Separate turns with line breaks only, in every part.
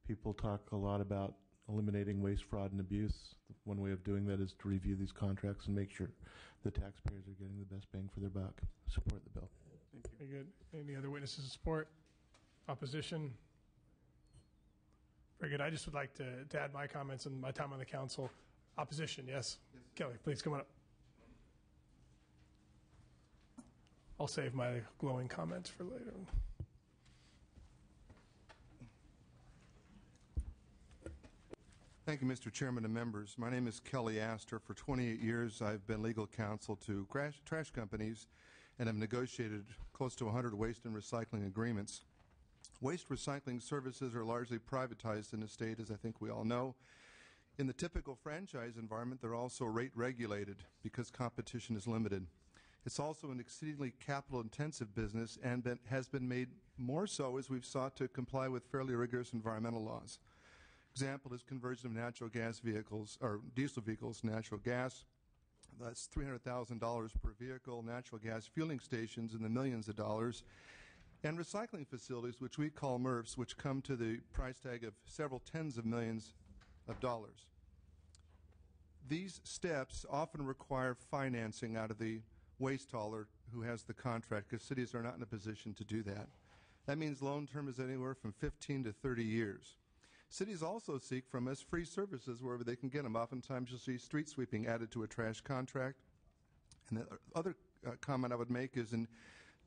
People talk a lot about eliminating waste, fraud, and abuse. One way of doing that is to review these contracts and make sure the taxpayers are getting the best bang for their buck. Support the bill.
Thank you. Very good. Any other witnesses of support? Opposition? Very good. I just would like to add my comments and my time on the council. Opposition, yes. Kelly, please come on up. I'll save my glowing comments for later.
Thank you, Mr. Chairman and members. My name is Kelly Astor. For 28 years, I've been legal counsel to trash companies and have negotiated close to 100 waste and recycling agreements. Waste recycling services are largely privatized in the state, as I think we all know. In the typical franchise environment, they're also rate regulated because competition is limited. It's also an exceedingly capital-intensive business and has been made more so as we've sought to comply with fairly rigorous environmental laws. Example is conversion of natural gas vehicles, or diesel vehicles, to natural gas. That's $300,000 per vehicle. Natural gas fueling stations in the millions of dollars. And recycling facilities, which we call MRFs, which come to the price tag of several tens of millions of dollars. These steps often require financing out of the waste hauler who has the contract, because cities are not in a position to do that. That means loan term is anywhere from 15 to 30 years. Cities also seek from us free services wherever they can get them. Oftentimes you'll see street sweeping added to a trash contract. And the other comment I would make is in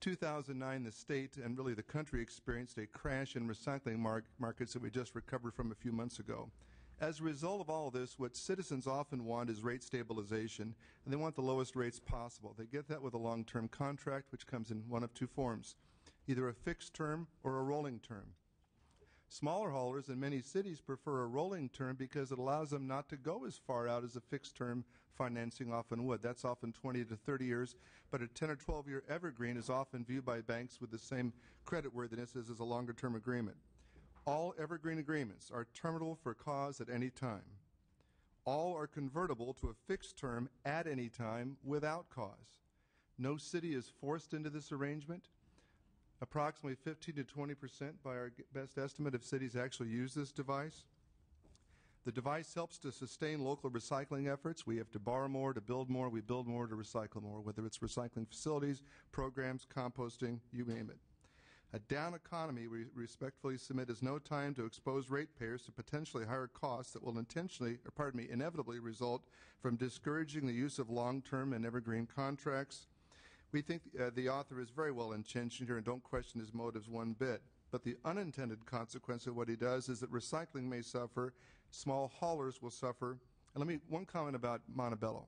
2009, the state and really the country experienced a crash in recycling markets that we just recovered from a few months ago. As a result of all of this, what citizens often want is rate stabilization, and they want the lowest rates possible. They get that with a long-term contract, which comes in one of two forms, either a fixed term or a rolling term. Smaller haulers in many cities prefer a rolling term because it allows them not to go as far out as a fixed term financing often would. That's often 20 to 30 years, but a 10 or 12-year evergreen is often viewed by banks with the same creditworthiness as a longer term agreement. All evergreen agreements are terminable for cause at any time. All are convertible to a fixed term at any time without cause. No city is forced into this arrangement. Approximately 15 to 20% by our best estimate of cities actually use this device. The device helps to sustain local recycling efforts. We have to borrow more to build more. We build more to recycle more, whether it's recycling facilities, programs, composting, you name it. A down economy, we respectfully submit, is no time to expose ratepayers to potentially higher costs that will inevitably result from discouraging the use of long-term and evergreen contracts. We think the author is very well intentioned here and don't question his motives one bit. But the unintended consequence of what he does is that recycling may suffer, small haulers will suffer. And one comment about Montebello.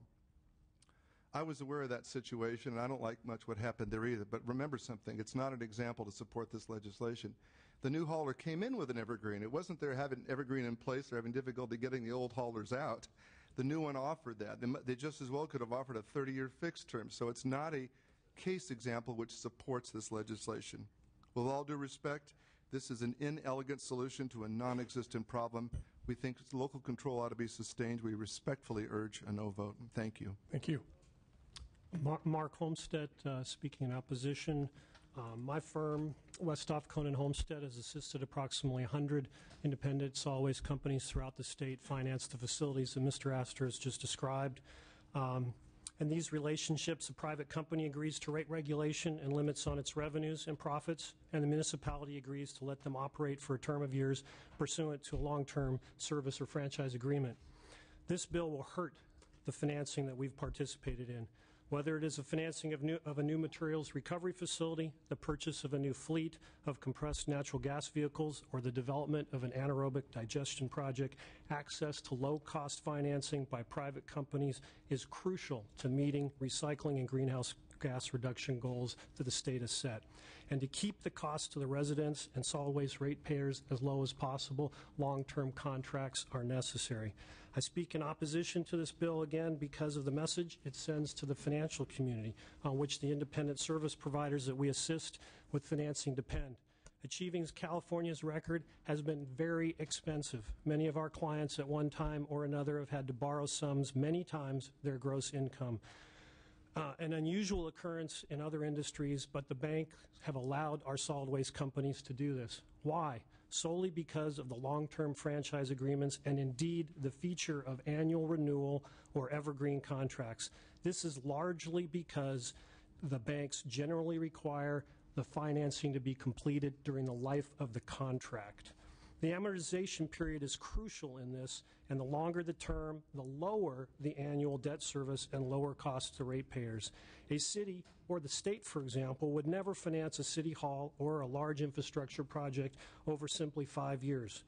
I was aware of that situation, and I don't like much what happened there either. But remember something, it's not an example to support this legislation. The new hauler came in with an evergreen. It wasn't they're having evergreen in place or having difficulty getting the old haulers out. The new one offered that. They just as well could have offered a 30-year fixed term. So it's not a case example which supports this legislation. With all due respect, this is an inelegant solution to a non-existent problem. We think local control ought to be sustained. We respectfully urge a no vote. Thank you.
Thank you.
Mark Homestead, speaking in opposition. My firm, Westhoff Conan Homestead, has assisted approximately 100 independent solid waste companies throughout the state finance the facilities that Mr. Astor has just described. In these relationships, a private company agrees to rate regulation and limits on its revenues and profits, and the municipality agrees to let them operate for a term of years pursuant to a long-term service or franchise agreement. This bill will hurt the financing that we've participated in, whether it is a financing of a new materials recovery facility, the purchase of a new fleet of compressed natural gas vehicles, or the development of an anaerobic digestion project. Access to low-cost financing by private companies is crucial to meeting recycling and greenhouse gas reduction goals that the state has set. And to keep the cost to the residents and solid waste ratepayers as low as possible, long-term contracts are necessary. I speak in opposition to this bill again because of the message it sends to the financial community on which the independent service providers that we assist with financing depend. Achieving California's record has been very expensive. Many of our clients at one time or another have had to borrow sums many times their gross income. An unusual occurrence in other industries, but the banks have allowed our solid waste companies to do this. Why? solely because of the long-term franchise agreements and indeed the feature of annual renewal or evergreen contracts. This is largely because the banks generally require the financing to be completed during the life of the contract. The amortization period is crucial in this, and the longer the term, the lower the annual debt service and lower costs to ratepayers. A city or the state, for example, would never finance a city hall or a large infrastructure project over simply 5 years.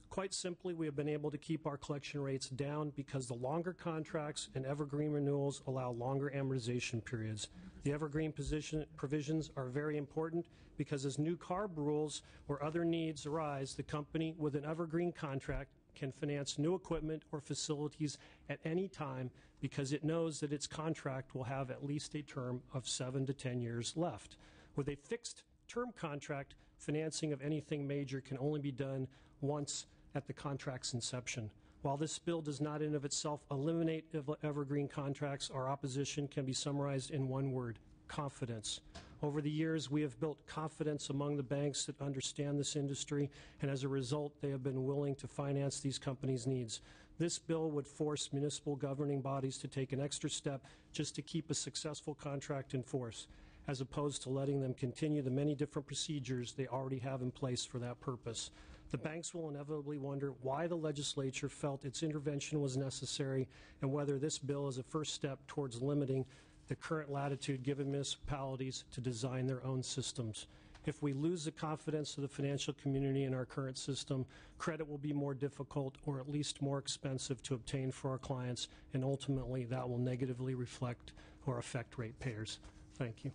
Quite simply, we have been able to keep our collection rates down because the longer contracts and evergreen renewals allow longer amortization periods. The evergreen provisions are very important because as new CARB rules or other needs arise, the company with an evergreen contract can finance new equipment or facilities at any time because it knows that its contract will have at least a term of 7 to 10 years left. With a fixed term contract, financing of anything major can only be done once at the contract's inception. While this bill does not in of itself eliminate evergreen contracts, our opposition can be summarized in one word: confidence. Over the years, we have built confidence among the banks that understand this industry, and as a result, they have been willing to finance these companies' needs. This bill would force municipal governing bodies to take an extra step just to keep a successful contract in force, as opposed to letting them continue the many different procedures they already have in place for that purpose. The banks will inevitably wonder why the legislature felt its intervention was necessary and whether this bill is a first step towards limiting the current latitude given municipalities to design their own systems. If we lose the confidence of the financial community in our current system, credit will be more difficult or at least more expensive to obtain for our clients, and ultimately that will negatively reflect or affect ratepayers. Thank you.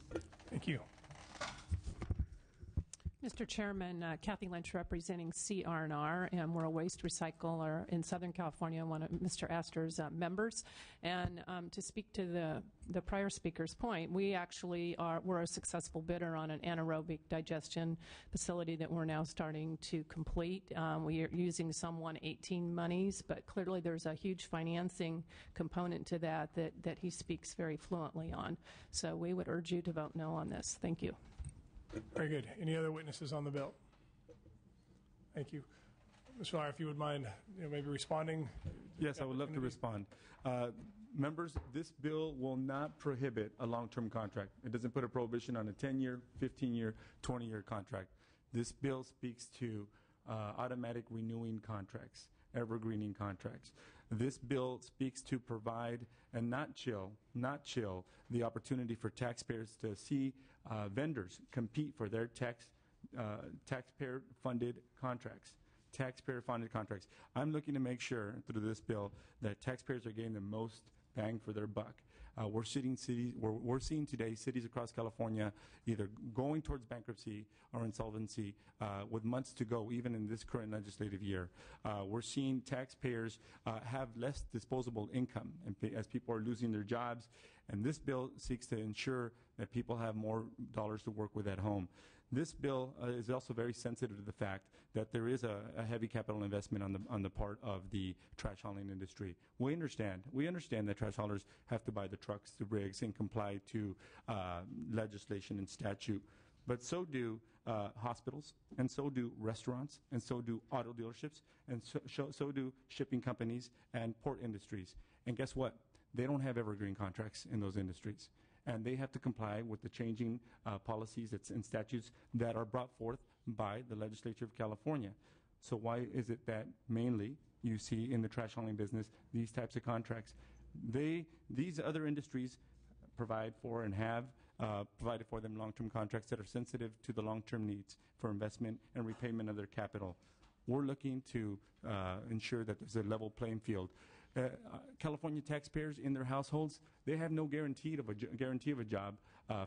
Thank you.
Mr. Chairman, Kathy Lynch representing CR&R, and we're a waste recycler in Southern California, one of Mr. Astor's members. And to speak to the prior speaker's point, we actually we're a successful bidder on an anaerobic digestion facility that we're now starting to complete. We are using some 118 monies, but clearly there's a huge financing component to that he speaks very fluently on. So we would urge you to vote no on this. Thank you.
Very good. Any other witnesses on the bill? Thank you. Mr. Lyon, if you would mind maybe responding.
Yes, I would love to respond. Members, this bill will not prohibit a long-term contract. It doesn't put a prohibition on a 10-year, 15-year, 20-year contract. This bill speaks to automatic renewing contracts, evergreening contracts. This bill speaks to provide and not chill the opportunity for taxpayers to see vendors compete for their taxpayer-funded contracts. Taxpayer-funded contracts. I'm looking to make sure through this bill that taxpayers are getting the most bang for their buck. We're seeing today cities across California either going towards bankruptcy or insolvency with months to go, even in this current legislative year. We're seeing taxpayers have less disposable income as people are losing their jobs, and this bill seeks to ensure that people have more dollars to work with at home. This bill is also very sensitive to the fact that there is a heavy capital investment on the part of the trash hauling industry. We understand that trash haulers have to buy the trucks, the rigs, and comply to legislation and statute. But so do hospitals, and so do restaurants, and so do auto dealerships, and so do shipping companies and port industries. And guess what? They don't have evergreen contracts in those industries. And they have to comply with the changing policies and statutes that are brought forth by the legislature of California. So why is it that mainly you see in the trash hauling business these types of contracts? These other industries provide for and have provided for them long-term contracts that are sensitive to the long-term needs for investment and repayment of their capital. We're looking to ensure that there's a level playing field. California taxpayers in their households, they have no guarantee of a job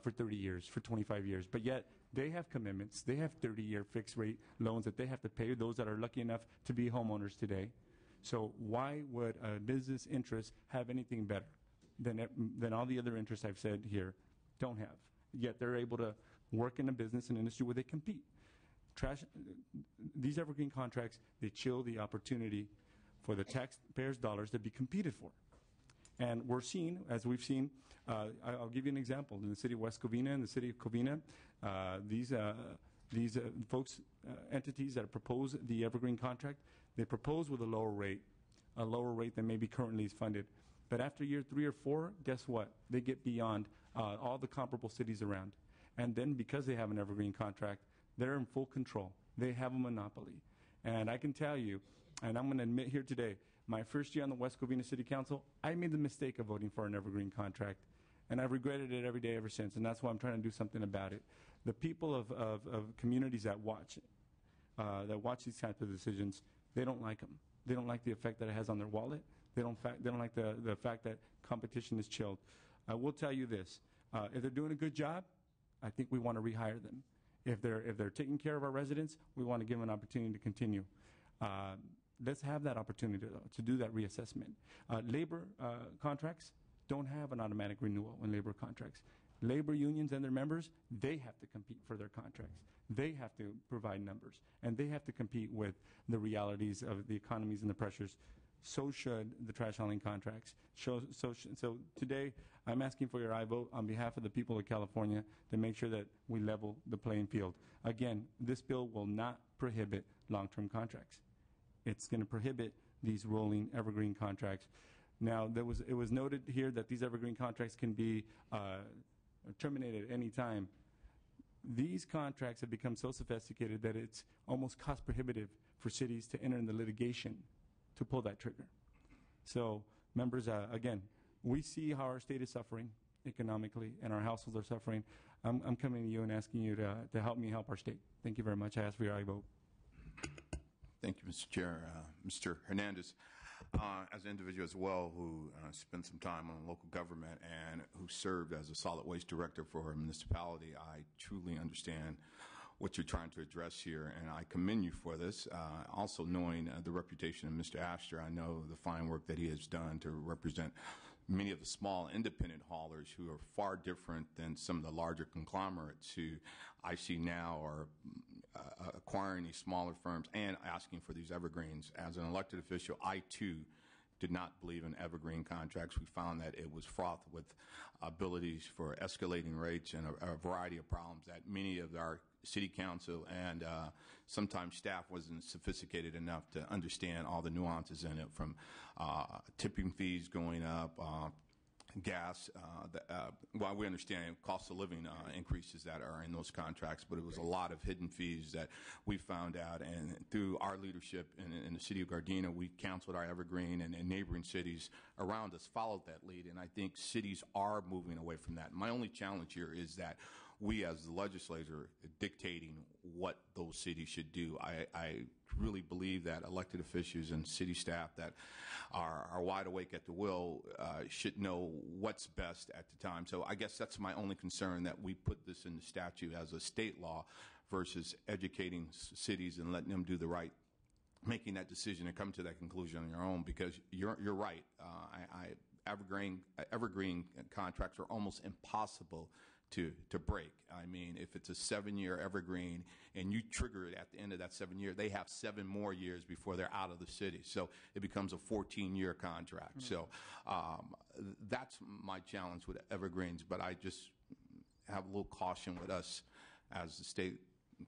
for 30 years, for 25 years, but yet they have commitments. They have 30-year fixed rate loans that they have to pay, those that are lucky enough to be homeowners today. So why would a business interest have anything better than all the other interests I've said here don't have? Yet they're able to work in a business and industry where they compete. These evergreen contracts, they chill the opportunity for the taxpayers' dollars to be competed for. And we're seeing, as we've seen, I'll give you an example. In the city of West Covina and the city of Covina, these These entities that propose the Evergreen contract, they propose with a lower rate than maybe currently is funded. But after year 3 or 4, guess what? They get beyond all the comparable cities around. And then because they have an Evergreen contract, they're in full control. They have a monopoly. And I can tell you, and I'm going to admit here today, my first year on the West Covina City Council, I made the mistake of voting for an Evergreen contract. And I've regretted it every day ever since. And that's why I'm trying to do something about it. The people of communities that watch these types of decisions, they don't like them. They don't like the effect that it has on their wallet. They don't like the fact that competition is chilled. I will tell you this: if they're doing a good job, I think we want to rehire them. If they're taking care of our residents, we want to give them an opportunity to continue. Let's have that opportunity to do that reassessment. Labor contracts don't have an automatic renewal in labor contracts. Labor unions and their members, they have to compete for their contracts. They have to provide numbers, and they have to compete with the realities of the economies and the pressures. So should the trash hauling contracts. So today, I'm asking for your aye vote on behalf of the people of California to make sure that we level the playing field. Again, this bill will not prohibit long-term contracts. It's going to prohibit these rolling evergreen contracts. Now, it was noted here that these evergreen contracts can be terminated at any time. These contracts have become so sophisticated that it's almost cost prohibitive for cities to enter into litigation to pull that trigger. So, members, again, we see how our state is suffering economically and our households are suffering. I'm coming to you and asking you to help me help our state. Thank you very much. I ask for your aye vote.
Thank you, Mr. Chair. Mr. Hernandez, as an individual as well who spent some time on local government and who served as a solid waste director for a municipality, I truly understand what you're trying to address here, and I commend you for this. Also knowing the reputation of Mr. Astor, I know the fine work that he has done to represent many of the small independent haulers who are far different than some of the larger conglomerates who I see now are acquiring these smaller firms and asking for these evergreens. As an elected official, I too did not believe in evergreen contracts. We found that it was fraught with abilities for escalating rates and a variety of problems that many of our city council and sometimes staff wasn't sophisticated enough to understand all the nuances in it, from tipping fees going up, gas, while we understand cost of living increases that are in those contracts, but it was a lot of hidden fees that we found out, and through our leadership in the city of Gardena, we counseled our evergreen, and neighboring cities around us followed that lead, and I think cities are moving away from that. My only challenge here is that we as the legislature dictating what those cities should do. I really believe that elected officials and city staff that are wide awake at the wheel should know what's best at the time. So I guess that's my only concern, that we put this in the statute as a state law versus educating cities and letting them do the right, making that decision and come to that conclusion on your own, because you're right. Evergreen contracts are almost impossible to break. I mean, if it's a 7-year evergreen and you trigger it at the end of that 7 year, they have 7 more years before they're out of the city. So it becomes a 14-year contract. Mm-hmm. So that's my challenge with evergreens. But I just have a little caution with us as the state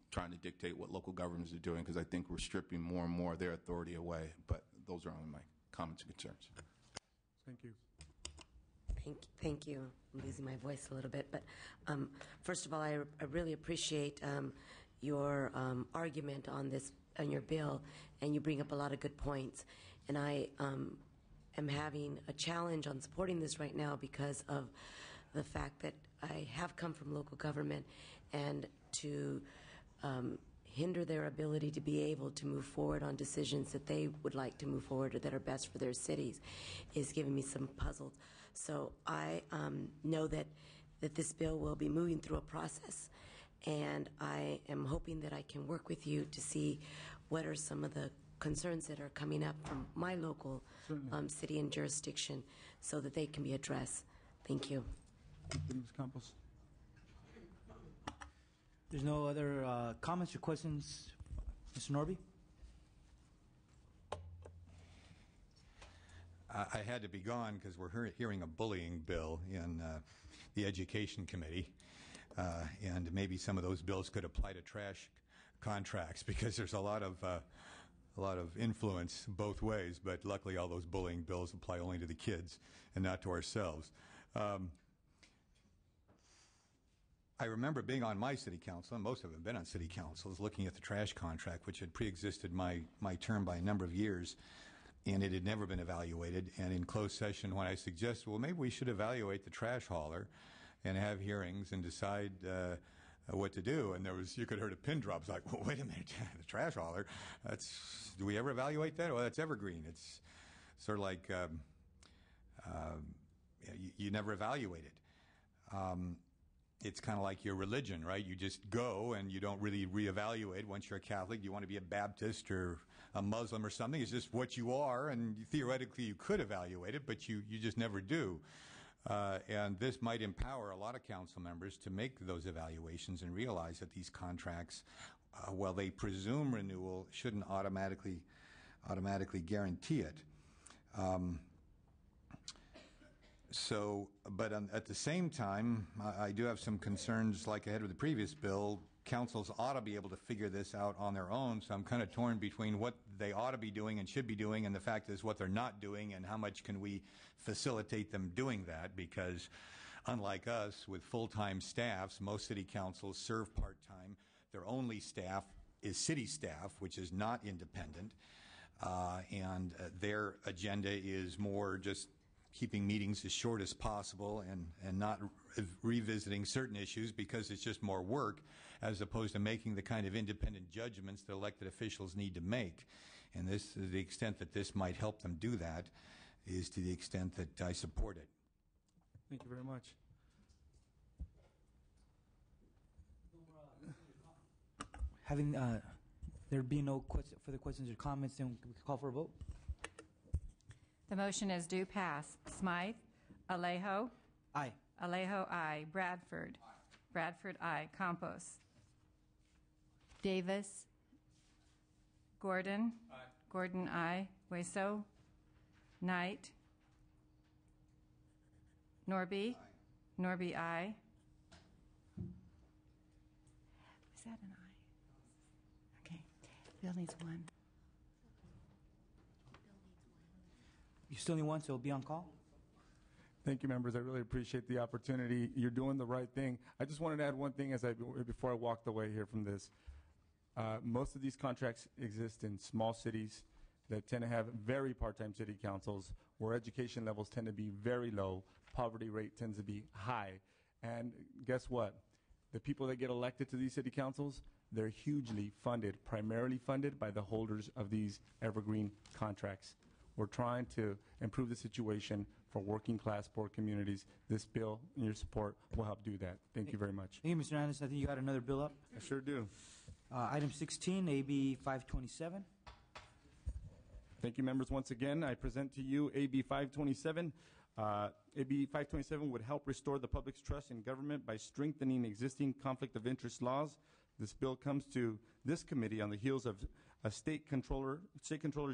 trying to dictate what local governments are doing, because I think we're stripping more and more of their authority away. But those are only my comments and concerns.
Thank you.
Thank you. I'm losing my voice a little bit. But first of all, I really appreciate your argument on this, on your bill, and you bring up a lot of good points. And I am having a challenge on supporting this right now because of the fact that I have come from local government, and to hinder their ability to be able to move forward on decisions that they would like to move forward or that are best for their cities is giving me some puzzles. So I know that this bill will be moving through a process, and I am hoping that I can work with you to see what are some of the concerns that are coming up from my local city and jurisdiction so that they can be addressed. Thank you.
Ms. Campos.
There's no other comments or questions. Mr. Norby?
I had to be gone because we're hearing a bullying bill in the Education Committee. And maybe some of those bills could apply to trash contracts because there's a lot of influence both ways, but luckily all those bullying bills apply only to the kids and not to ourselves. I remember being on my city council, and most of them have been on city councils, looking at the trash contract, which had pre-existed my term by a number of years, and it had never been evaluated. And in closed session, when I suggested, well, maybe we should evaluate the trash hauler and have hearings and decide what to do, and you could have heard a pin drop. It's like, well, wait a minute, the trash hauler, do we ever evaluate that? Well, that's evergreen. It's sort of like you never evaluate it. It's kind of like your religion, right? You just go and you don't really reevaluate. Once you're a Catholic, you want to be a Baptist or a Muslim or something. It's just what you are, and theoretically you could evaluate it, but you just never do. And this might empower a lot of council members to make those evaluations and realize that these contracts, while they presume renewal, shouldn't automatically guarantee it. But at the same time, I do have some concerns, like I had with the previous bill. Councils ought to be able to figure this out on their own, so I'm kind of torn between what they ought to be doing and should be doing, and the fact is what they're not doing, and how much can we facilitate them doing that, because unlike us, with full-time staffs, most city councils serve part-time. Their only staff is city staff, which is not independent, and their agenda is more just keeping meetings as short as possible and not revisiting certain issues because it's just more work, as opposed to making the kind of independent judgments that elected officials need to make. And this, to the extent that this might help them do that, is to the extent that I support it.
Thank you very much.
Having there be no further questions or comments, then we can call for a vote.
The motion is due pass. Smythe? Alejo?
Aye.
Alejo, aye. Bradford? Aye. Bradford, aye. Campos? Davis? Gordon? Aye. Gordon, aye. Hueso? Knight? Norby? Aye. Norby, aye. Is that an aye? Okay. Bill needs one.
You still need one, so it'll be on call.
Thank you, members. I really appreciate the opportunity. You're doing the right thing. I just wanted to add one thing before I walked away here from this. Most of these contracts exist in small cities that tend to have very part-time city councils, where education levels tend to be very low, poverty rate tends to be high. And guess what? The people that get elected to these city councils, they're hugely funded, primarily funded by the holders of these evergreen contracts. We're trying to improve the situation for working class poor communities. This bill and your support will help do that. Thank you very much.
Thank you, Mr. Hernandez. I think you got another bill up.
I sure do.
Item 16, AB 527.
Thank you, members. Once again, I present to you AB 527. AB 527 would help restore the public's trust in government by strengthening existing conflict of interest laws. This bill comes to this committee on the heels of State Controller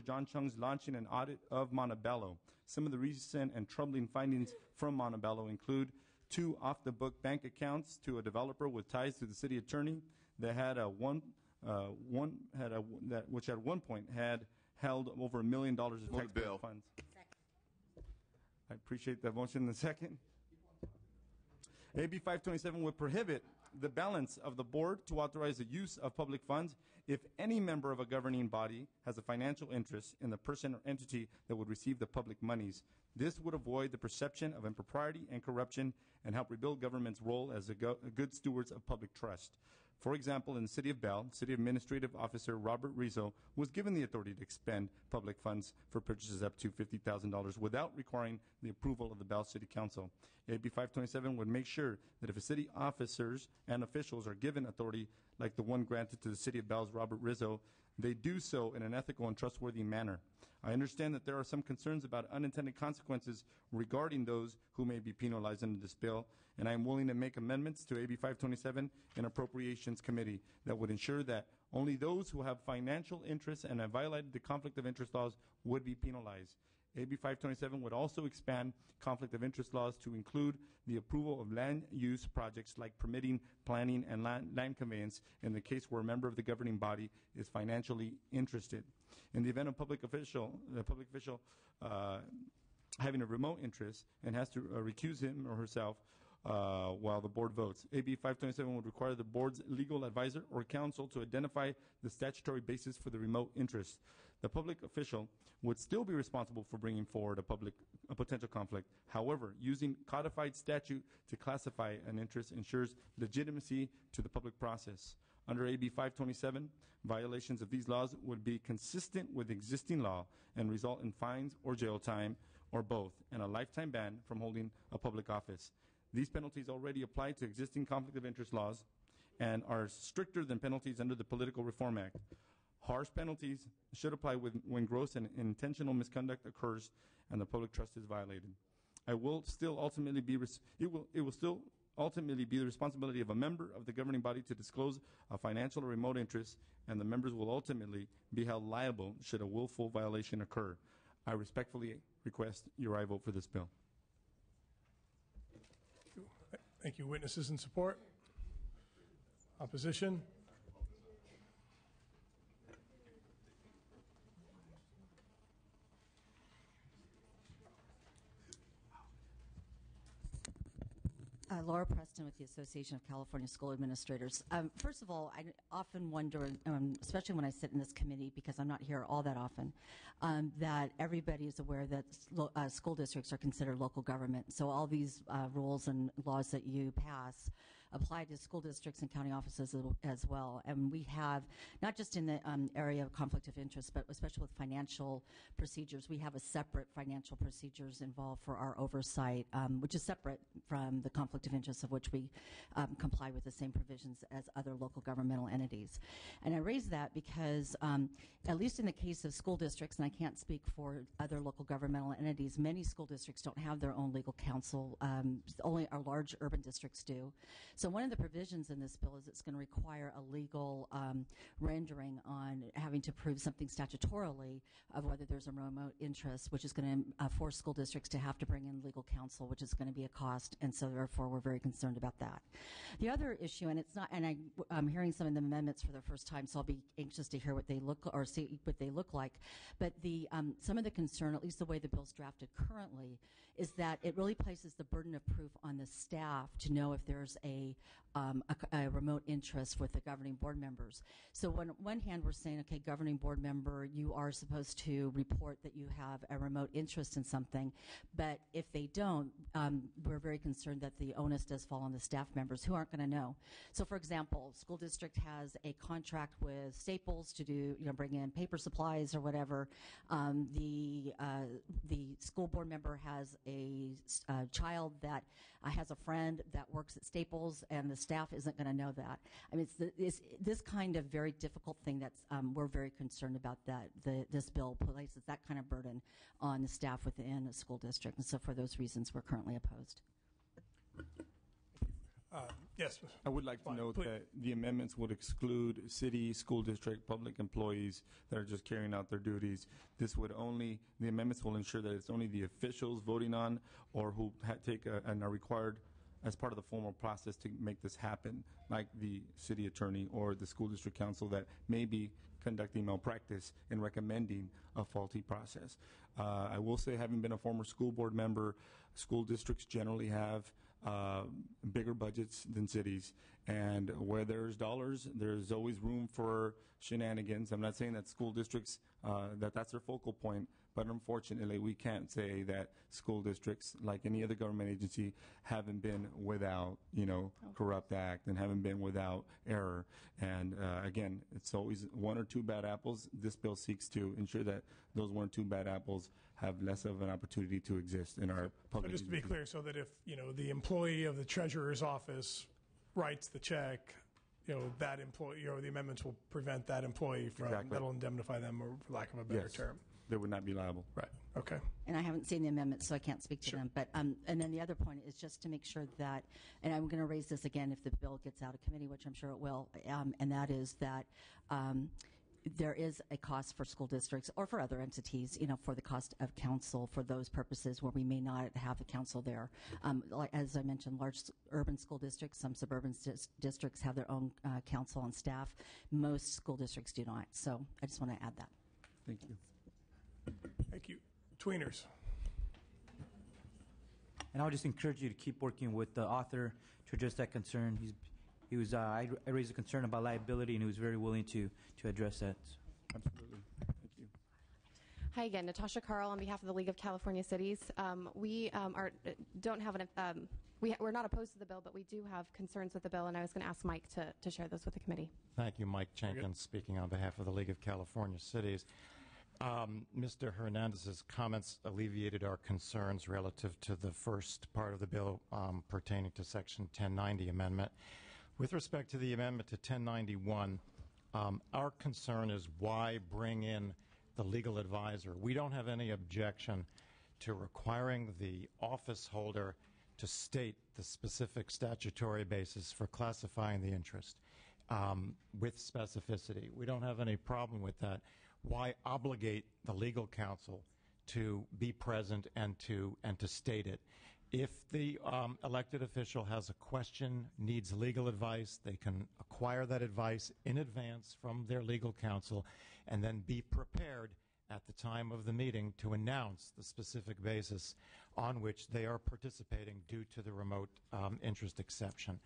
John Chung's launching an audit of Montebello. Some of the recent and troubling findings from Montebello include 2 off-the-book bank accounts to a developer with ties to the city attorney that had which at one point had held over $1 million of taxpayer funds. I appreciate that motion in the second. AB 527 would prohibit the balance of the board to authorize the use of public funds if any member of a governing body has a financial interest in the person or entity that would receive the public monies. This would avoid the perception of impropriety and corruption and help rebuild government's role as good stewards of public trust. For example, in the city of Bell, City Administrative Officer Robert Rizzo was given the authority to expend public funds for purchases up to $50,000 without requiring the approval of the Bell City Council. AB 527 would make sure that if a city officers and officials are given authority like the one granted to the City of Bell's Robert Rizzo, they do so in an ethical and trustworthy manner. I understand that there are some concerns about unintended consequences regarding those who may be penalized under this bill, and I am willing to make amendments to AB 527 in Appropriations Committee that would ensure that only those who have financial interests and have violated the conflict of interest laws would be penalized. AB 527 would also expand conflict of interest laws to include the approval of land use projects like permitting, planning, and land conveyance in the case where a member of the governing body is financially interested. In the event of the public official having a remote interest and has to recuse him or herself while the board votes. AB 527 would require the board's legal advisor or counsel to identify the statutory basis for the remote interest. The public official would still be responsible for bringing forward a potential conflict. However, using codified statute to classify an interest ensures legitimacy to the public process. Under AB 527, violations of these laws would be consistent with existing law and result in fines or jail time or both, and a lifetime ban from holding a public office. These penalties already apply to existing conflict of interest laws and are stricter than penalties under the Political Reform Act. Harsh penalties should apply when gross and intentional misconduct occurs and the public trust is violated. It will still ultimately be the responsibility of a member of the governing body to disclose a financial or remote interest, and the members will ultimately be held liable should a willful violation occur. I respectfully request your aye vote for this bill.
Thank you. Witnesses in support? Opposition?
Laura Preston with the Association of California School Administrators. First of all, I often wonder, especially when I sit in this committee, because I'm not here all that often, that everybody is aware that school districts are considered local government. So all these rules and laws that you pass apply to school districts and county offices as well. And we have, not just in the area of conflict of interest, but especially with financial procedures, we have a separate financial procedures involved for our oversight, which is separate from the conflict of interest, of which we comply with the same provisions as other local governmental entities. And I raise that because, at least in the case of school districts, and I can't speak for other local governmental entities, many school districts don't have their own legal counsel. Only our large urban districts do. So one of the provisions in this bill is it's going to require a legal rendering on having to prove something statutorily of whether there's a remote interest, which is going to force school districts to have to bring in legal counsel, which is going to be a cost, and so therefore we're very concerned about that. The other issue, and it's not, and I'm hearing some of the amendments for the first time, so I'll be anxious to hear what they look or see what they look like. But the some of the concern, at least the way the bill's drafted currently, is that it really places the burden of proof on the staff to know if there's a remote interest with the governing board members. So on one hand, we're saying, okay, governing board member, you are supposed to report that you have a remote interest in something, but if they don't, we're very concerned that the onus does fall on the staff members who aren't going to know. So for example, school district has a contract with Staples to do, bring in paper supplies or whatever. The school board member has a child that has a friend that works at Staples, and the staff isn't going to know that. I mean, it's this kind of very difficult thing that's we're very concerned about, that this bill places that kind of burden on the staff within a school district, and so for those reasons, we're currently opposed.
Yes.
I would like to note that the amendments would exclude city, school district, public employees that are just carrying out their duties. The amendments will ensure that it's only the officials voting on or who take and are required as part of the formal process to make this happen, like the city attorney or the school district council that may be conducting malpractice in recommending a faulty process. I will say, having been a former school board member, school districts generally have bigger budgets than cities, and where there's dollars, there's always room for shenanigans. I'm not saying that school districts, that's their focal point, but unfortunately we can't say that school districts, like any other government agency, haven't been without, corrupt act and haven't been without error. And again, it's always one or two bad apples. This bill seeks to ensure that those one or two bad apples have less of an opportunity to exist in our public.
So just to be clear, so that if the employee of the treasurer's office writes the check, that employee, the amendments will prevent that employee from, that'll indemnify them, or for lack of a better term.
They would not be liable.
Right. Okay.
And I haven't seen the amendments, so I can't speak to them. But and then the other point is just to make sure that, and I'm going to raise this again if the bill gets out of committee, which I'm sure it will, and that is that there is a cost for school districts or for other entities, for the cost of counsel for those purposes where we may not have a counsel there. Like, as I mentioned, large urban school districts, some suburban districts have their own counsel on staff. Most school districts do not. So I just want to add that.
Thank you.
Thank you. Tweeners.
And I would just encourage you to keep working with the author to address that concern. I raised a concern about liability, and he was very willing to address that.
Absolutely. Thank you.
Hi again, Natasha Carl on behalf of the League of California Cities. We don't have we're not opposed to the bill, but we do have concerns with the bill, and I was going to ask Mike to share those with the committee.
Thank you, Mike Jenkins, speaking on behalf of the League of California Cities. Mr. Hernandez's comments alleviated our concerns relative to the first part of the bill pertaining to Section 1090 amendment. With respect to the amendment to 1091, our concern is why bring in the legal advisor. We don't have any objection to requiring the office holder to state the specific statutory basis for classifying the interest with specificity. We don't have any problem with that. Why obligate the legal counsel to be present and to state it? If the elected official has a question, needs legal advice, they can acquire that advice in advance from their legal counsel and then be prepared at the time of the meeting to announce the specific basis on which they are participating due to the remote interest exception.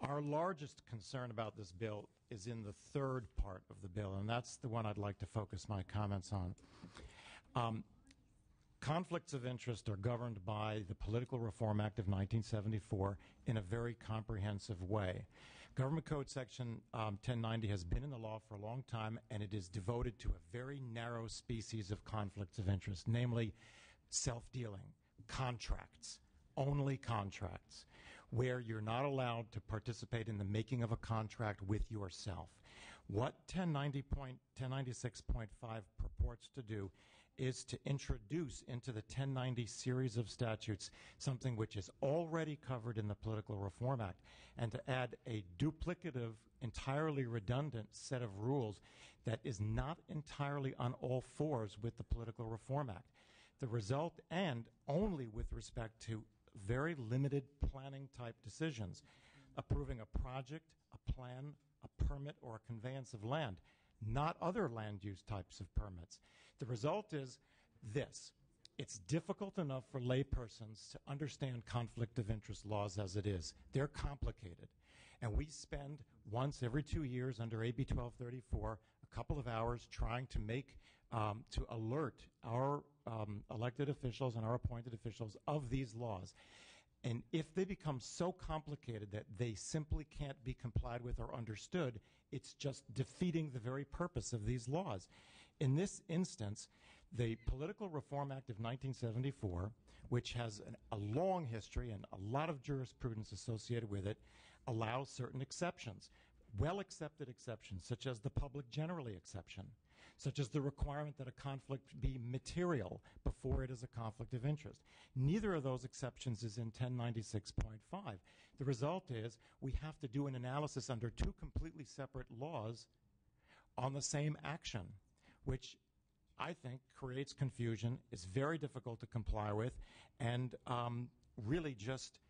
Our largest concern about this bill is in the third part of the bill, and that's the one I'd like to focus my comments on. Conflicts of interest are governed by the Political Reform Act of 1974 in a very comprehensive way. Government Code Section 1090 has been in the law for a long time, and it is devoted to a very narrow species of conflicts of interest, namely self-dealing, contracts, only contracts, where you're not allowed to participate in the making of a contract with yourself. What 1096.5 purports to do is to introduce into the 1090 series of statutes something which is already covered in the Political Reform Act, and to add a duplicative, entirely redundant set of rules that is not entirely on all fours with the Political Reform Act. The result, and only with respect to very limited planning type decisions, approving a project, a plan, a permit, or a conveyance of land, not other land use types of permits. The result is this. It's difficult enough for laypersons to understand conflict of interest laws as it is. They're complicated. And we spend once every 2 years under AB 1234 a couple of hours trying to to alert our elected officials and our appointed officials of these laws. And if they become so complicated that they simply can't be complied with or understood, it's just defeating the very purpose of these laws. In this instance, the Political Reform Act of 1974, which has a long history and a lot of jurisprudence associated with it, allows certain exceptions, well-accepted exceptions, such as the public generally exception, such as the requirement that a conflict be material before it is a conflict of interest. Neither of those exceptions is in 1096.5. The result is we have to do an analysis under two completely separate laws on the same action, which I think creates confusion, is very difficult to comply with, and really just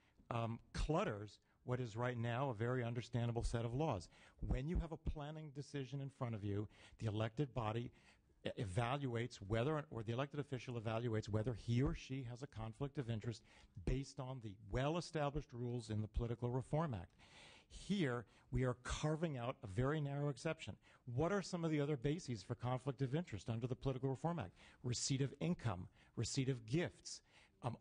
clutters what is right now a very understandable set of laws. When you have a planning decision in front of you, the elected body evaluates whether, or the elected official evaluates whether he or she has a conflict of interest based on the well-established rules in the Political Reform Act. Here, we are carving out a very narrow exception. What are some of the other bases for conflict of interest under the Political Reform Act? Receipt of income, receipt of gifts,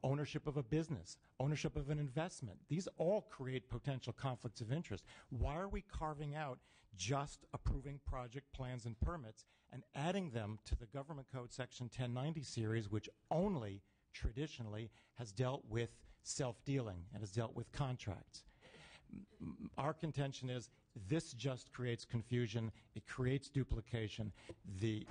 ownership of a business, ownership of an investment. These all create potential conflicts of interest. Why are we carving out just approving project plans and permits and adding them to the Government Code Section 1090 series, which only traditionally has dealt with self-dealing and has dealt with contracts? Our contention is this just creates confusion. It creates duplication. The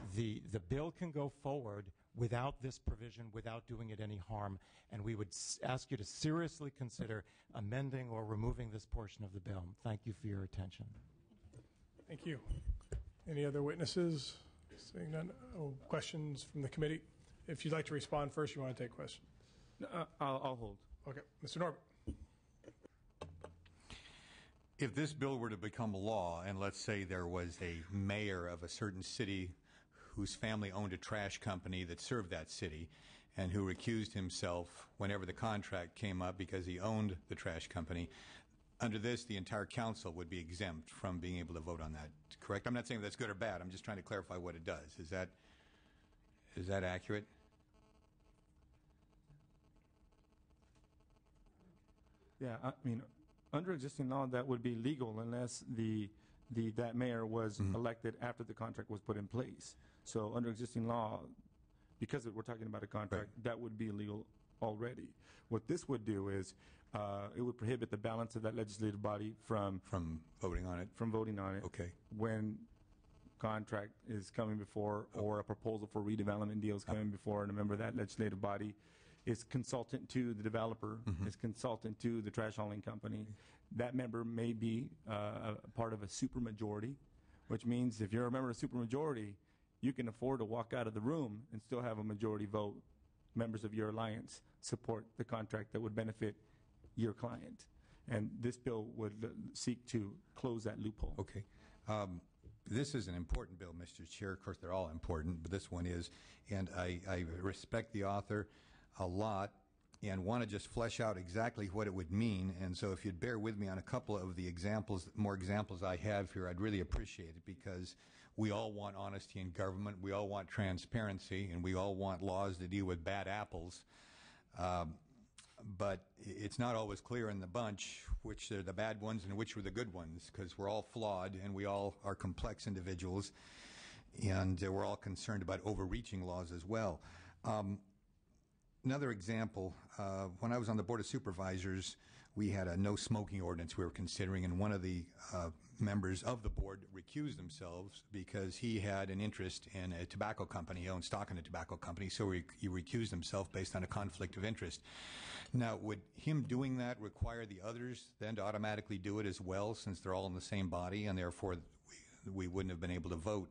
bill can go forward without this provision, without doing it any harm, and we would ask you to seriously consider amending or removing this portion of the bill. Thank you for your attention.
Thank you. Any other witnesses? Seeing none. Oh, questions from the committee? If you'd like to respond first, you want to take questions?
I'll hold.
Okay. Mr. Norbert.
If this bill were to become law, and let's say there was a mayor of a certain city whose family owned a trash company that served that city, and who recused himself whenever the contract came up because he owned the trash company, under this, the entire council would be exempt from being able to vote on that, correct? I'm not saying that's good or bad. I'm just trying to clarify what it does. Is that accurate?
Yeah, I mean, under existing law, that would be legal unless that mayor was elected after the contract was put in place. So under existing law, because we're talking about a contract, that would be illegal already. What this would do is it would prohibit the balance of that legislative body from
voting on it.
From voting on it.
Okay.
When contract is coming before, or a proposal for redevelopment deal is coming before, and a member of that legislative body is consultant to the developer, is consultant to the trash hauling company. That member may be a part of a supermajority, which means if you're a member of a supermajority, you can afford to walk out of the room and still have a majority vote. Members of your alliance support the contract that would benefit your client. And this bill would seek to close that loophole.
Okay. This is an important bill, Mr. Chair. Of course, they're all important, but this one is. And I respect the author a lot and want to just flesh out exactly what it would mean. And so if you'd bear with me on a couple of the more examples I have here, I'd really appreciate it, because we all want honesty in government, we all want transparency, and we all want laws to deal with bad apples. But it's not always clear in the bunch which are the bad ones and which were the good ones, because we're all flawed and we all are complex individuals, and we're all concerned about overreaching laws as well. Another example, when I was on the Board of Supervisors, we had a no smoking ordinance we were considering, and one of the members of the board recused themselves because he had an interest in a tobacco company. He owned stock in a tobacco company, so he recused himself based on a conflict of interest. Now, would him doing that require the others then to automatically do it as well, since they're all in the same body, and therefore we wouldn't have been able to vote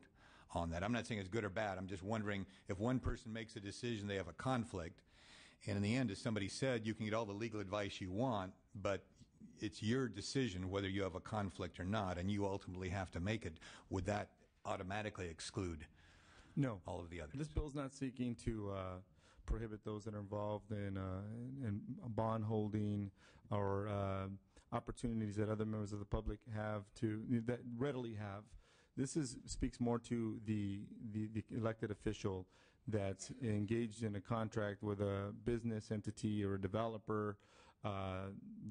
on that? I'm not saying it's good or bad. I'm just wondering, if one person makes a decision, they have a conflict, and in the end, as somebody said, you can get all the legal advice you want, but it's your decision whether you have a conflict or not, and you ultimately have to make it. Would that automatically exclude all of the others?
This bill is not seeking to prohibit those that are involved in bond holding or opportunities that other members of the public that readily have. This speaks more to the elected official that's engaged in a contract with a business entity or a developer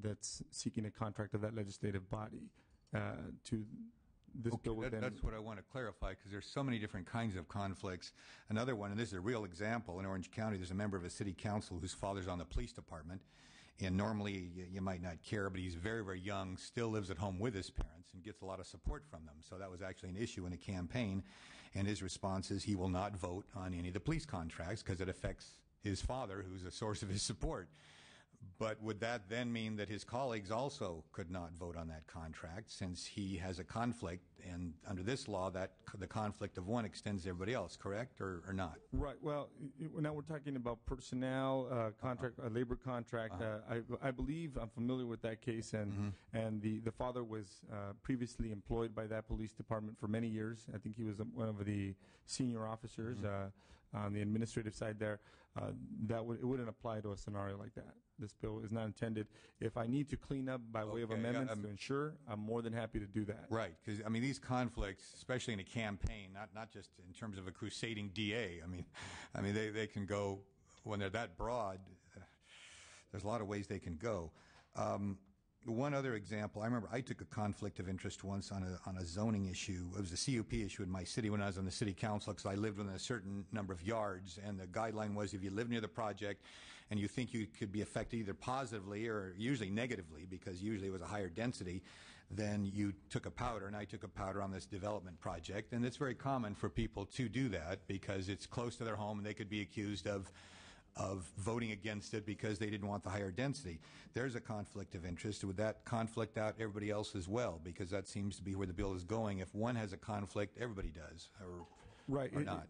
that's seeking a contract of that legislative body. This bill would then...
That's what I want to clarify, because there's so many different kinds of conflicts. Another one, and this is a real example, in Orange County, there's a member of a city council whose father's on the police department, and normally you might not care, but he's very, very young, still lives at home with his parents, and gets a lot of support from them. So that was actually an issue in the campaign, and his response is he will not vote on any of the police contracts because it affects his father, who's a source of his support. But would that then mean that his colleagues also could not vote on that contract, since he has a conflict, and under this law, that the conflict of one extends to everybody else, correct, or not?
Right. Well, now we're talking about personnel contract, a labor contract. I believe I'm familiar with that case, and the father was previously employed by that police department for many years. I think he was one of the senior officers on the administrative side there. It wouldn't apply to a scenario like that. This bill is not intended. If I need to clean up by way of amendments to ensure, I'm more than happy to do that.
Right, because I mean these conflicts, especially in a campaign, not just in terms of a crusading DA. I mean they can go when they're that broad. There's a lot of ways they can go. One other example, I remember I took a conflict of interest once on a zoning issue. It was a CUP issue in my city when I was on the city council, because I lived within a certain number of yards, and the guideline was if you live near the project and you think you could be affected either positively or usually negatively, because usually it was a higher density, then you took a powder, and I took a powder on this development project. And it's very common for people to do that because it's close to their home, and they could be accused of of voting against it because they didn't want the higher density. There's a conflict of interest. Would that conflict out everybody else as well? Because that seems to be where the bill is going. If one has a conflict, everybody does, or not.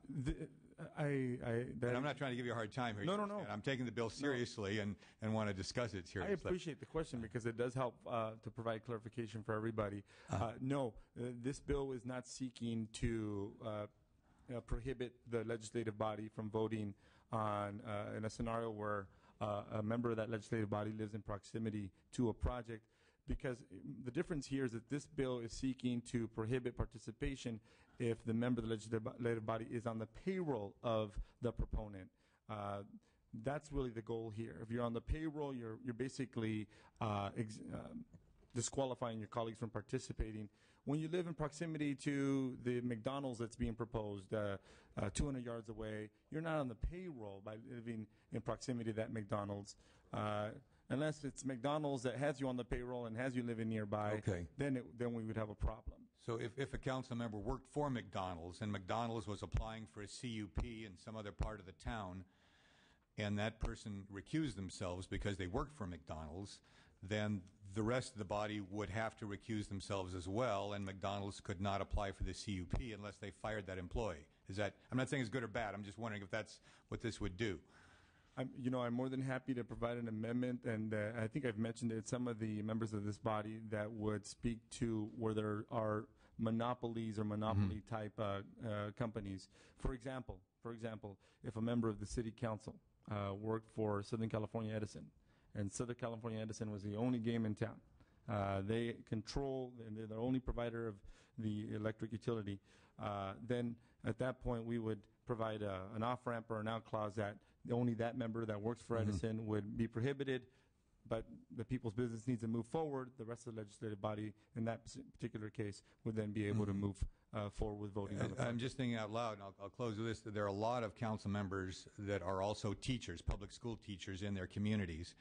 And I'm not trying to give you a hard time here.
No.
I'm taking the bill seriously and want to discuss it seriously.
I appreciate the question because it does help to provide clarification for everybody. No, this bill is not seeking to prohibit the legislative body from voting on in a scenario where a member of that legislative body lives in proximity to a project, because the difference here is that this bill is seeking to prohibit participation if the member of the legislative body is on the payroll of the proponent. That's really the goal here. If you're on the payroll, you're basically disqualifying your colleagues from participating. When you live in proximity to the McDonald's that's being proposed 200 yards away, you're not on the payroll by living in proximity to that McDonald's. Unless it's McDonald's that has you on the payroll and has you living nearby, then we would have a problem.
So if a council member worked for McDonald's and McDonald's was applying for a CUP in some other part of the town, and that person recused themselves because they worked for McDonald's, then the rest of the body would have to recuse themselves as well, and McDonald's could not apply for the CUP unless they fired that employee. I'm not saying it's good or bad. I'm just wondering if that's what this would do.
I'm more than happy to provide an amendment, and I think I've mentioned it. Some of the members of this body that would speak to where there are monopolies or monopoly type companies. For example, if a member of the city council worked for Southern California Edison, and Southern California Edison was the only game in town, they control, and they're the only provider of the electric utility, then at that point we would provide an off-ramp or an out clause that only that member that works for Edison would be prohibited, but the people's business needs to move forward. The rest of the legislative body, in that particular case, would then be able to move forward with voting on the project.
I'm just thinking out loud, and I'll close with this. There are a lot of council members that are also teachers, public school teachers in their communities.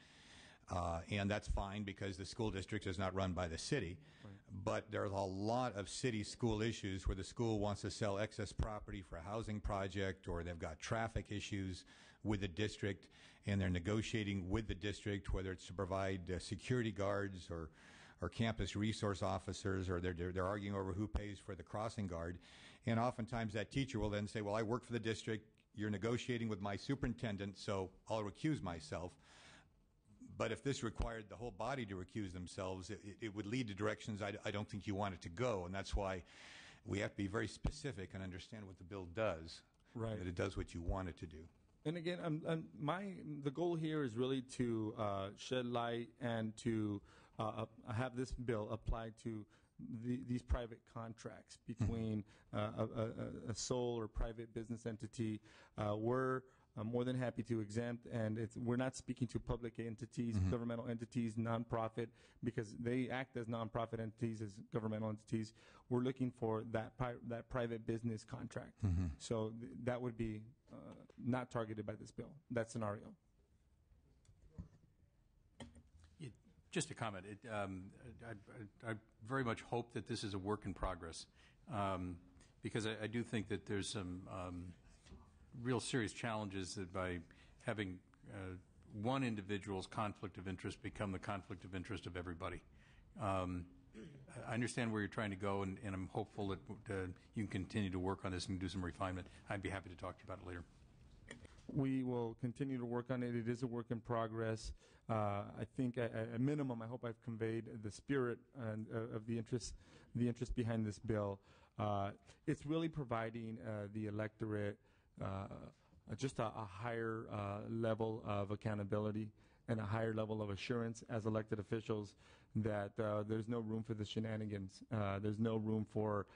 And that's fine because the school district is not run by the city. Right. But there are a lot of city school issues where the school wants to sell excess property for a housing project, or they've got traffic issues with the district, and they're negotiating with the district, whether it's to provide security guards or campus resource officers, or they're arguing over who pays for the crossing guard. And oftentimes that teacher will then say, well, I work for the district, you're negotiating with my superintendent, so I'll recuse myself. But if this required the whole body to recuse themselves, it would lead to directions I don't think you want it to go. And that's why we have to be very specific and understand what the bill does,
right?
That it does what you want it to do.
And again, the goal here is really to shed light and to have this bill applied to these private contracts between a sole or private business entity. We're more than happy to exempt, and we're not speaking to public entities, governmental entities, nonprofit, because they act as nonprofit entities, as governmental entities. We're looking for that private business contract. So that would be not targeted by this bill, that scenario.
Just a comment. I very much hope that this is a work in progress, because I do think that there's some real serious challenges that by having one individual's conflict of interest become the conflict of interest of everybody. I understand where you're trying to go, and I'm hopeful that you can continue to work on this and do some refinement. I'd be happy to talk to you about it later.
We will continue to work on it. It is a work in progress. I think at a minimum, I hope I've conveyed the spirit and of the interest behind this bill. It's really providing the electorate just a higher level of accountability and a higher level of assurance as elected officials that there's no room for the shenanigans. There's no room for,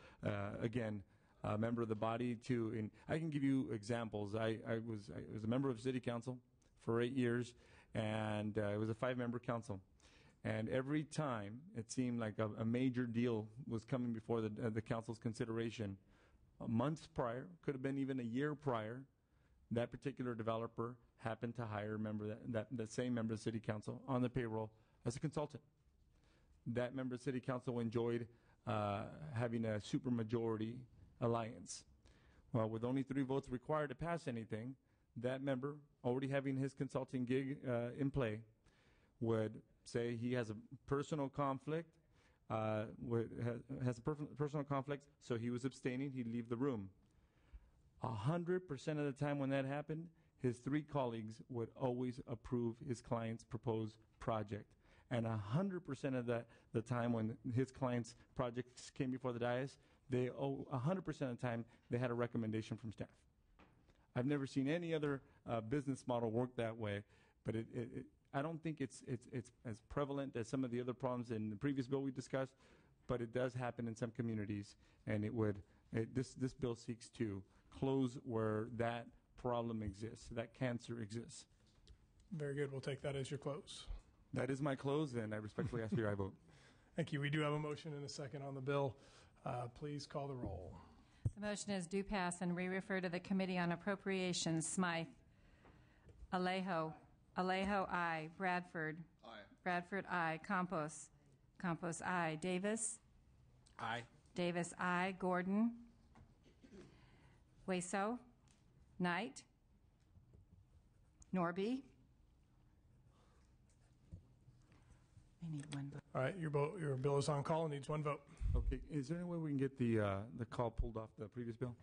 again, a member of the body to. I can give you examples. I was a member of city council for 8 years, and it was a 5-member council. And every time it seemed like a major deal was coming before the council's consideration, months prior, could have been even a year prior, that particular developer happened to hire a member that same member of city council on the payroll as a consultant. That member of city council enjoyed having a supermajority alliance. Well, with only 3 votes required to pass anything, that member, already having his consulting gig in play, would say he has a personal conflict, has a personal conflict, so he was abstaining, he'd leave the room. 100% of the time when that happened, his 3 colleagues would always approve his client's proposed project. And 100% of the time when his client's projects came before the dais, 100% of the time, they had a recommendation from staff. I've never seen any other business model work that way, but I don't think it's as prevalent as some of the other problems in the previous bill we discussed, but it does happen in some communities, and this bill seeks to close where that problem exists, that cancer exists.
Very good. We'll take that as your close.
That is my close, and I respectfully ask for your aye vote.
Thank you. We do have a motion and a second on the bill. Please call the roll.
The motion is do pass and re-refer to the Committee on Appropriations. Smythe. Alejo. Alejo, aye. Bradford.
Aye.
Bradford, aye. Campos. Campos, aye. Davis.
Aye.
Davis, aye. Gordon. Hueso. Knight. Norby. I need one vote.
All right, your bill is on call and needs 1 vote.
Okay, is there any way we can get the call pulled off the previous bill?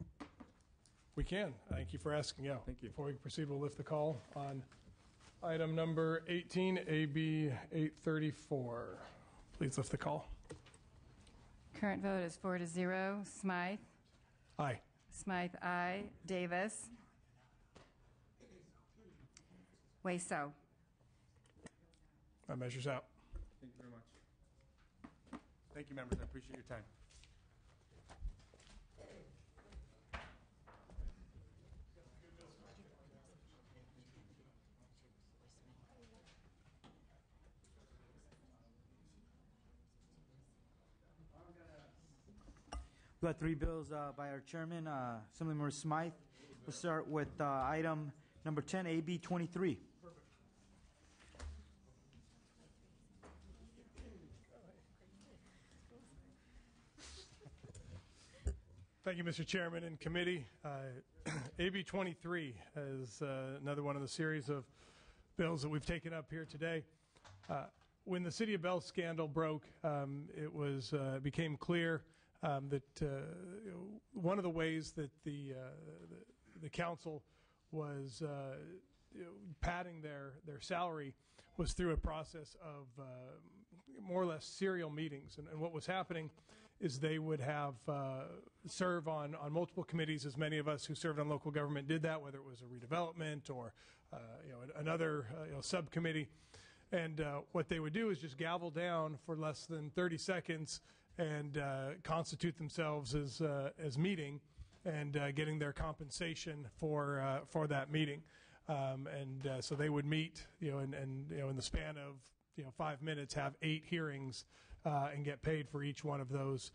We can. Thank you for asking. Yeah.
Thank you.
Before we proceed, we'll lift the call on item number 18, AB 834. Please lift the call.
Current vote is 4-0. Smythe.
Aye.
Smythe, aye. Davis. Hueso.
That measures out.
Thank you very much. Thank you, members. I appreciate your time.
We've got 3 bills by our chairman, Assemblymember Smythe. We'll start with item number 10, AB 23.
Thank you, Mr. Chairman and committee. AB 23 is another one of the series of bills that we've taken up here today. When the City of Bell scandal broke, it became clear that one of the ways that the council was padding their salary was through a process of more or less serial meetings. And what was happening is they would have serve on multiple committees, as many of us who served on local government did that, whether it was a redevelopment or another subcommittee. And what they would do is just gavel down for less than 30 seconds and constitute themselves as meeting and getting their compensation for that meeting. So they would meet, and in the span of 5 minutes, have 8 hearings and get paid for each one of those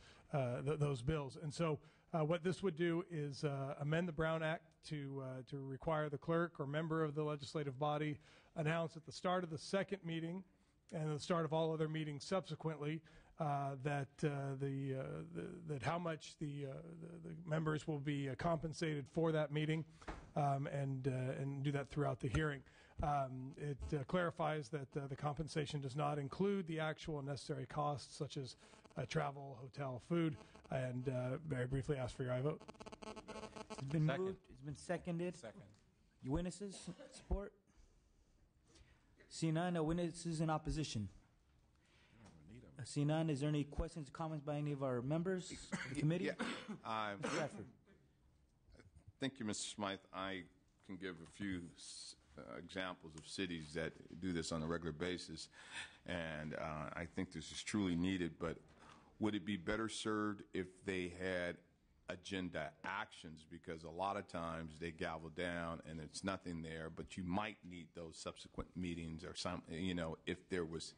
bills. And so what this would do is amend the Brown Act to require the clerk or member of the legislative body announce at the start of the second meeting and at the start of all other meetings subsequently that how much the members will be compensated for that meeting, and do that throughout the hearing. It clarifies that the compensation does not include the actual necessary costs such as travel, hotel, food, and very briefly ask for your aye vote.
It's been moved. It's been seconded.
Second.
You witnesses support? See none. No witnesses in opposition. See none. Is there any questions or comments by any of our members of the committee?
Mr.
Bradford.
Thank you, Mr. Smythe. I can give a few examples of cities that do this on a regular basis, and I think this is truly needed, but would it be better served if they had agenda actions? Because a lot of times they gavel down and it's nothing there, but you might need those subsequent meetings or some, if there was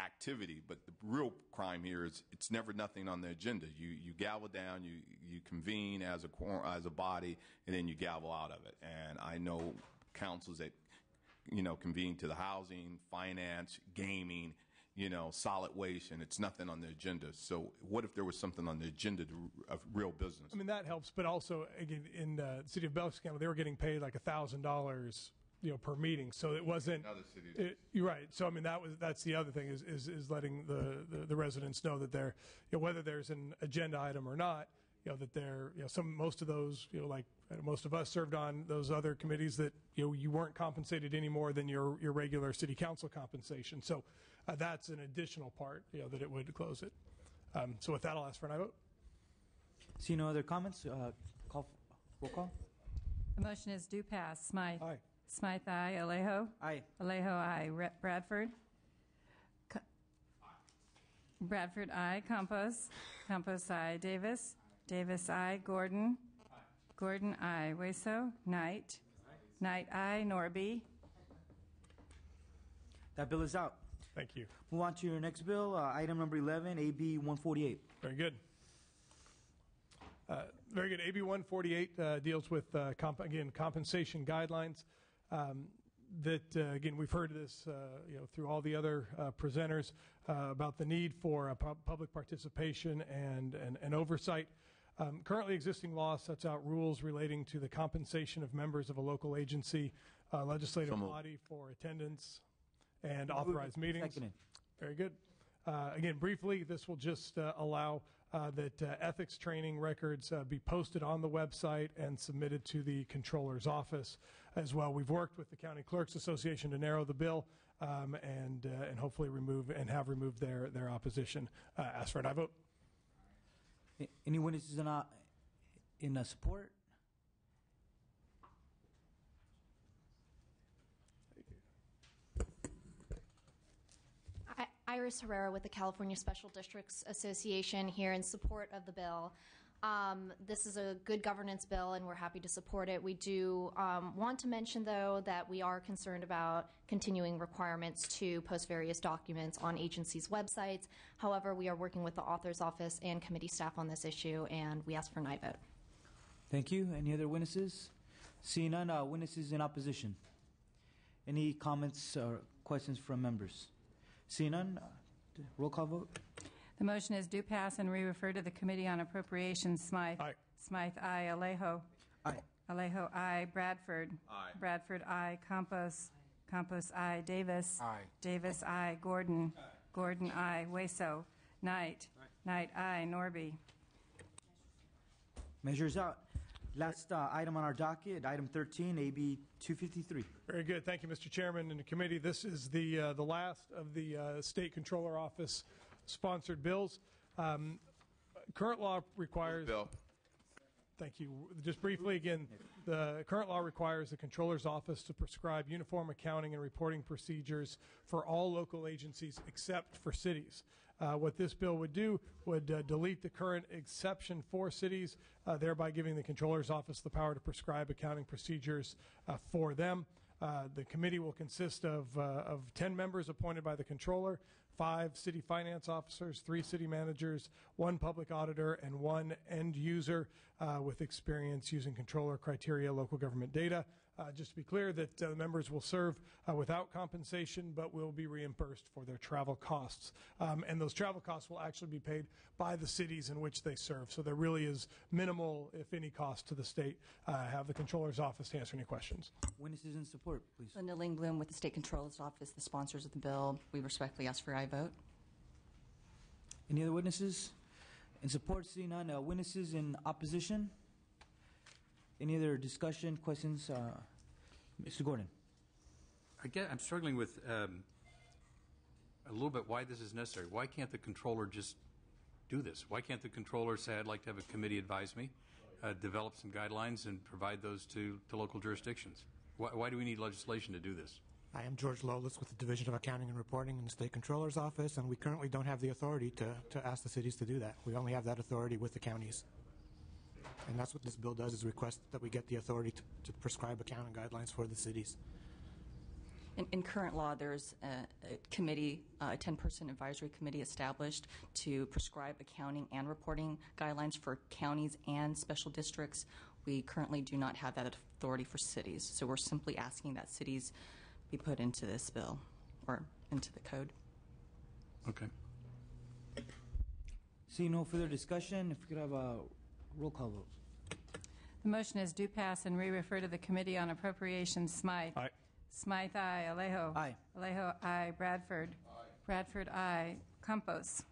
activity. But the real crime here is it's never nothing on the agenda. You gavel down, you convene as a body, and then you gavel out of it. And I know councils that convene to the housing, finance, gaming, solid waste and it's nothing on the agenda. So what if there was something on the agenda of real business?
I mean, that helps, but also, again, in the city of Belknap, they were getting paid like $1,000, per meeting. So it wasn't.
Other cities.
You're right. So I mean, that's the other thing is letting the residents know that they're, whether there's an agenda item or not, that they're, most of those, like most of us served on those other committees that, you weren't compensated any more than your regular city council compensation. So that's an additional part, that it would close it. So with that, I'll ask for an aye vote.
See no other comments? Roll call.
The motion is do pass. Smythe.
Aye.
Smythe, aye. Alejo.
Aye.
Alejo, aye. Bradford. Bradford, aye. Campos. Campos, aye. Davis. Davis, aye. Gordon. Gordon, aye. Hueso. Knight. Knight, aye. Norby.
That bill is out.
Thank you.
Move on to your next bill, item number 11, AB 148.
Very good. Very good. AB 148 deals with, compensation guidelines. Again, we've heard this, through all the other presenters about the need for public participation and oversight. Currently existing law sets out rules relating to the compensation of members of a local agency, legislative body for attendance and authorized meetings.
Seconded.
Very good. Again, briefly, this will just allow that ethics training records be posted on the website and submitted to the Controller's office as well. We've worked with the County Clerks Association to narrow the bill and hopefully have removed their opposition. Ask for an aye vote.
Any witnesses in support?
Iris Herrera with the California Special Districts Association here in support of the bill. This is a good governance bill, and we're happy to support it. We do want to mention, though, that we are concerned about continuing requirements to post various documents on agencies' websites. However, we are working with the author's office and committee staff on this issue, and we ask for an aye vote.
Thank you. Any other witnesses? Seeing none, witnesses in opposition. Any comments or questions from members? Seeing none, roll call vote.
The motion is do pass and re-refer to the Committee on Appropriations. Smythe.
Aye.
Smythe, aye. Alejo.
Aye.
Alejo, aye. Bradford.
Aye.
Bradford, aye. Campos. Campos, aye. Davis.
Aye.
Davis, aye. Gordon. Gordon, aye. Hueso. Knight. Knight, aye. Norby.
Measures out. Last item on our docket, item 13, AB 253.
Very good. Thank you, Mr. Chairman and the committee. This is the last of the State Controller Office sponsored bills. Current law requires.
Bill.
Thank you. Just briefly, again, the current law requires the Controller's Office to prescribe uniform accounting and reporting procedures for all local agencies except for cities. What this bill would do would delete the current exception for cities, thereby giving the Controller's Office the power to prescribe accounting procedures for them. The committee will consist of 10 members appointed by the Controller, 5 city finance officers, 3 city managers, 1 public auditor, and 1 end user with experience using controller criteria, local government data. Just to be clear that the members will serve without compensation, but will be reimbursed for their travel costs. And those travel costs will actually be paid by the cities in which they serve. So there really is minimal, if any, cost to the state. Have the Controller's Office to answer any questions.
Witnesses in support, please.
Linda Lingblom with the State Controller's Office, the sponsors of the bill. We respectfully ask for aye vote.
Any other witnesses? In support, seeing none. Witnesses in opposition? Any other discussion, questions? Mr. Gordon.
Again, I'm struggling with a little bit why this is necessary. Why can't the controller just do this? Why can't the controller say, I'd like to have a committee advise me, develop some guidelines, and provide those to local jurisdictions? Why do we need legislation to do this?
I am George Lolis with the Division of Accounting and Reporting in the State Controller's Office, and we currently don't have the authority to ask the cities to do that. We only have that authority with the counties. And that's what this bill does, is request that we get the authority to prescribe accounting guidelines for the cities.
In current law, there's a committee, a 10-person advisory committee established to prescribe accounting and reporting guidelines for counties and special districts. We currently do not have that authority for cities, so we're simply asking that cities be put into this bill or into the code.
Okay.
See no further discussion, if we could have a roll call vote.
The motion is do pass and re-refer to the Committee on Appropriations. Smythe.
Aye.
Smythe, aye. Alejo.
Aye.
Alejo, aye. Bradford. Aye. Bradford, aye. Campos.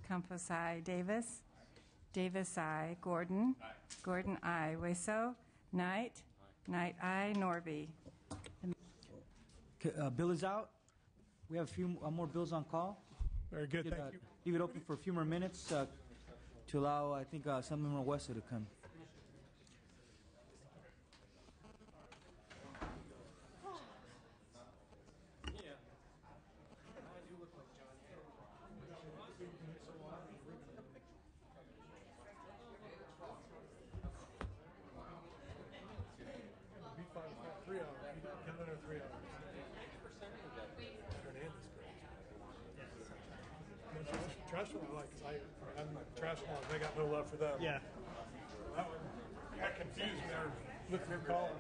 Campos, aye. Davis. Davis, aye. Gordon. Aye. Gordon, aye. Hueso. Knight. Knight, aye. Norby.
Bill is out. We have a few more bills on call.
Very good, thank you.
Leave it open for a few more minutes to allow, I think, Councilmember Hueso to come.
Trash one I like, because I'm trash one. They got no love for them. Yeah. That one got confused when they were looking for calling.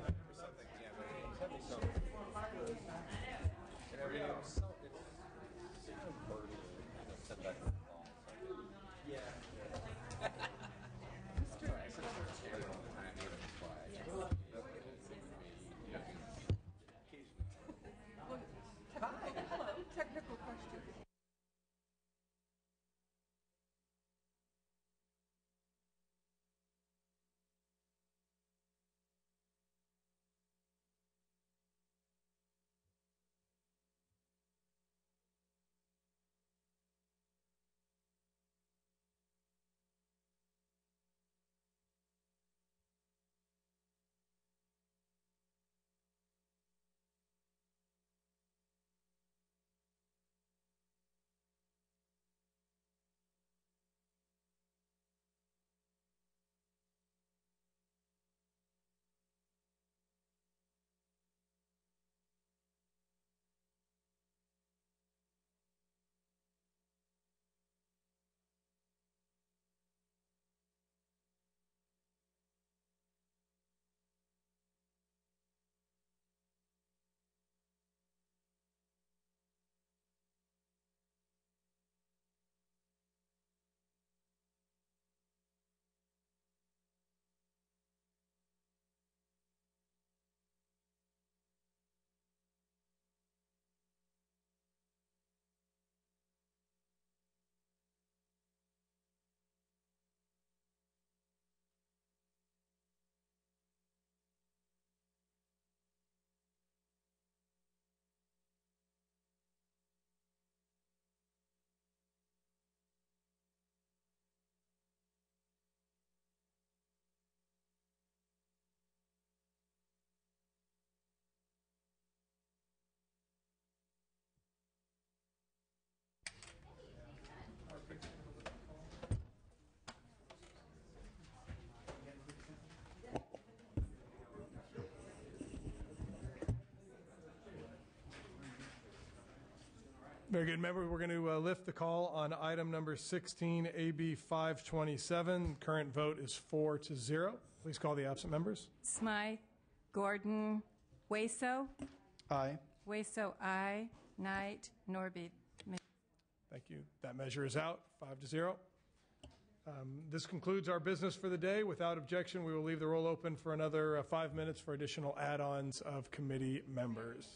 Very good. Member, we're going to lift the call on item number 16, AB 527. Current vote is 4-0. Please call the absent members.
Smythe. Gordon. Hueso.
Aye.
Hueso, aye. Knight. Norby.
Thank you. That measure is out, 5-0. This concludes our business for the day. Without objection, we will leave the roll open for another 5 minutes for additional add-ons of committee members.